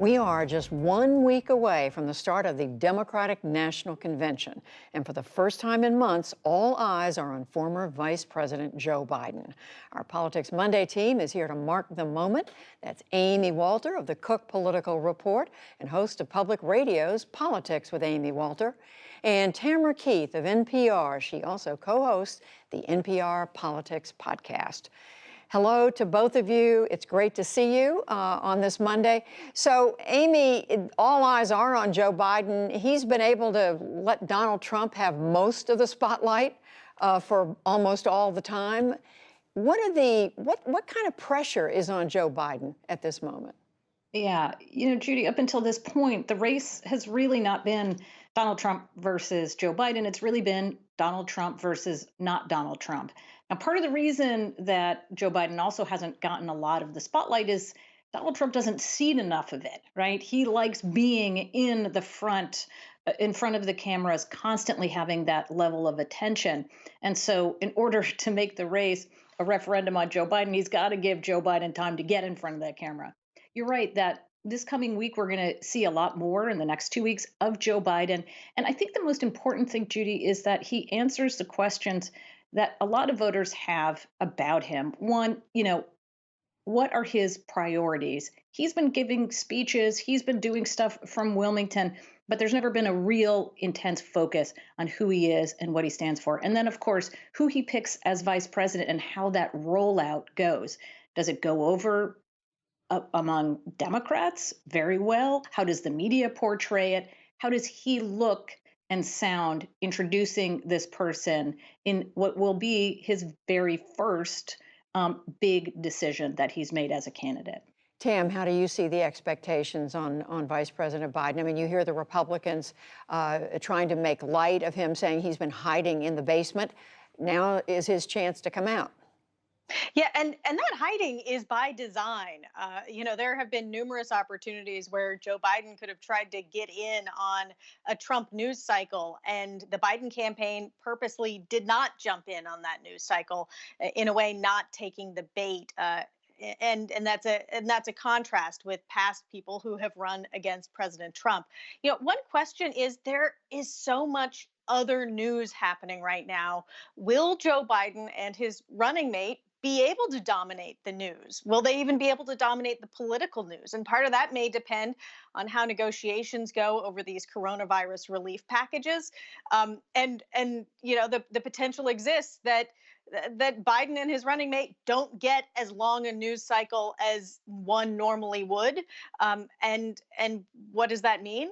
We are just 1 week away from the start of the Democratic National Convention. And for the first time in months, all eyes are on former Vice President Joe Biden. Our Politics Monday team is here to mark the moment. That's Amy Walter of the Cook Political Report and host of Public Radio's Politics with Amy Walter. And Tamara Keith of NPR. She also co-hosts the NPR Politics Podcast. Hello to both of you. It's great to see you on this Monday. So, Amy, all eyes are on Joe Biden. He's been able to let Donald Trump have most of the spotlight for almost all the time. What kind of pressure is on Joe Biden at this moment? Yeah, Judy, up until this point, the race has really not been Donald Trump versus Joe Biden. It's really been Donald Trump versus not Donald Trump. Now, part of the reason that Joe Biden also hasn't gotten a lot of the spotlight is Donald Trump doesn't see enough of it, right? He likes being in front of the cameras, constantly having that level of attention. And so, in order to make the race a referendum on Joe Biden, he's got to give Joe Biden time to get in front of that camera. You're right that this coming week, we're going to see a lot more in the next 2 weeks of Joe Biden. And I think the most important thing, Judy, is that he answers the questions that a lot of voters have about him. One, what are his priorities? He's been giving speeches, he's been doing stuff from Wilmington, but there's never been a real intense focus on who he is and what he stands for. And then, of course, who he picks as vice president and how that rollout goes. Does it go over among Democrats very well? How does the media portray it? How does he look and sound introducing this person in what will be his very first big decision that he's made as a candidate? Tam, how do you see the expectations on Vice President Biden? I mean, you hear the Republicans trying to make light of him, saying he's been hiding in the basement. Now is his chance to come out. Yeah, and that hiding is by design. There have been numerous opportunities where Joe Biden could have tried to get in on a Trump news cycle, and the Biden campaign purposely did not jump in on that news cycle, in a way, not taking the bait. And that's a contrast with past people who have run against President Trump. One question is, there is so much other news happening right now. Will Joe Biden and his running mate be able to dominate the news? Will they even be able to dominate the political news? And part of that may depend on how negotiations go over these coronavirus relief packages. The potential exists that Biden and his running mate don't get as long a news cycle as one normally would. And what does that mean?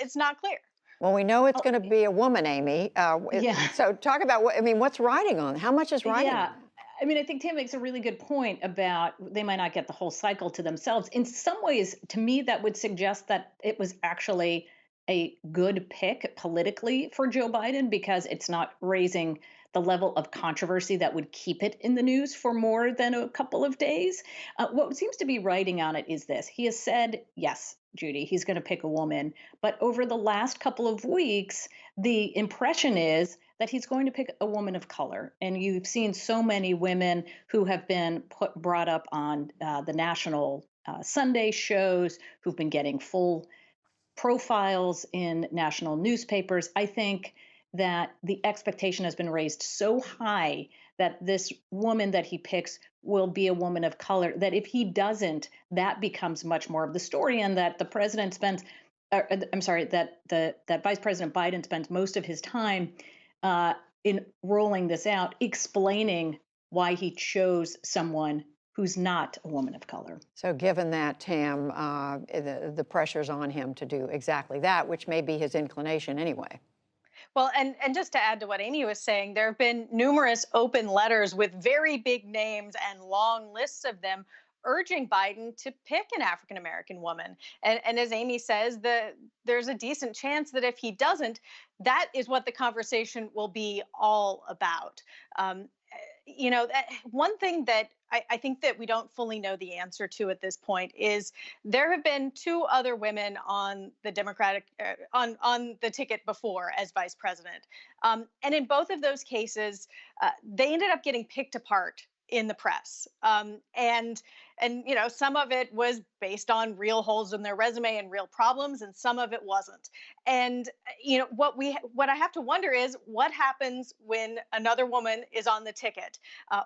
It's not clear. Well, we know it's Oh, going to be a woman, Amy. yeah. So talk about what's riding on? How much is riding Yeah. on? I mean, I think Tim makes a really good point about they might not get the whole cycle to themselves. In some ways, to me, that would suggest that it was actually a good pick politically for Joe Biden because it's not raising the level of controversy that would keep it in the news for more than a couple of days. What seems to be writing on it is this. He has said, yes, Judy, he's going to pick a woman. But over the last couple of weeks, the impression is that he's going to pick a woman of color. And you've seen so many women who have been brought up on the national Sunday shows, who've been getting full profiles in national newspapers. I think that the expectation has been raised so high that this woman that he picks will be a woman of color, that if he doesn't, that becomes much more of the story, and that the president spends, I'm sorry, that Vice President Biden spends most of his time in rolling this out, explaining why he chose someone who's not a woman of color. So given that, Tam, the pressure's on him to do exactly that, which may be his inclination anyway. Well, and just to add to what Amy was saying, there have been numerous open letters with very big names and long lists of them urging Biden to pick an African American woman. And as Amy says, there's a decent chance that if he doesn't, that is what the conversation will be all about. One thing that I think that we don't fully know the answer to at this point is there have been two other women on the Democratic on the ticket before as vice president, and in both of those cases, they ended up getting picked apart in the press. And you know, some of it was based on real holes in their resume and real problems, and some of it wasn't. And you know, what I have to wonder is what happens when another woman is on the ticket.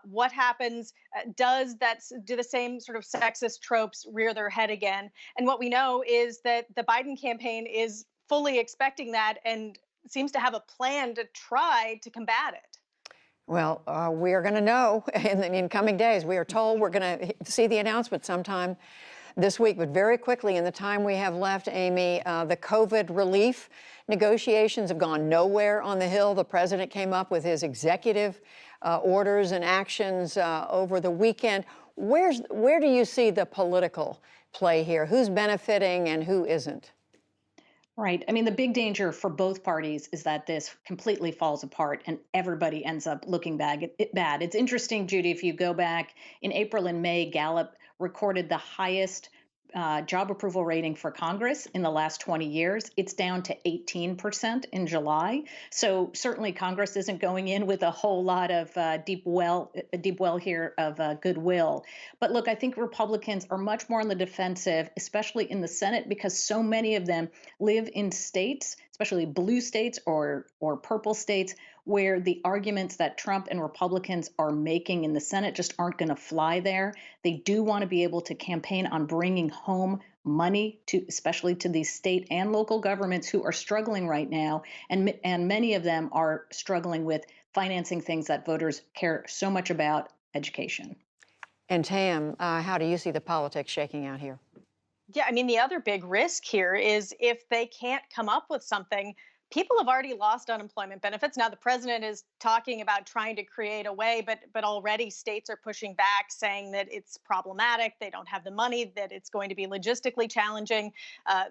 What happens? Do the same sort of sexist tropes rear their head again? And what we know is that the Biden campaign is fully expecting that and seems to have a plan to try to combat it. Well, we are going to know in the coming days. We are told we're going to see the announcement sometime this week, but very quickly in the time we have left, Amy, the COVID relief negotiations have gone nowhere on the Hill. The president came up with his executive orders and actions over the weekend. Where do you see the political play here? Who's benefiting and who isn't? Right. I mean, the big danger for both parties is that this completely falls apart and everybody ends up looking bad. It's interesting, Judy, if you go back in April and May, Gallup recorded the highest job approval rating for Congress in the last 20 years. It's down to 18% in July. So certainly Congress isn't going in with a whole lot of deep well here of goodwill. But look, I think Republicans are much more on the defensive, especially in the Senate, because so many of them live in states, especially blue states or purple states, where the arguments that Trump and Republicans are making in the Senate just aren't going to fly there. They do want to be able to campaign on bringing home money to, especially to these state and local governments who are struggling right now, and many of them are struggling with financing things that voters care so much about, education. And Tam, how do you see the politics shaking out here? Yeah, I mean, the other big risk here is if they can't come up with something, people have already lost unemployment benefits. Now the president is talking about trying to create a way, but already states are pushing back, saying that it's problematic. They don't have the money, that it's going to be logistically challenging.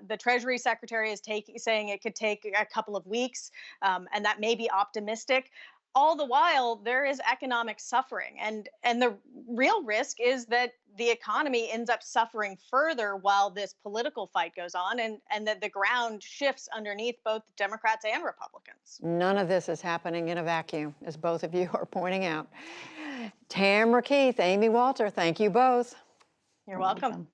The Treasury Secretary is saying it could take a couple of weeks, and that may be optimistic. All the while, there is economic suffering, and the real risk is that the economy ends up suffering further while this political fight goes on, and that the ground shifts underneath both Democrats and Republicans. None of this is happening in a vacuum, as both of you are pointing out. Tamara Keith, Amy Walter, thank you both. You're welcome.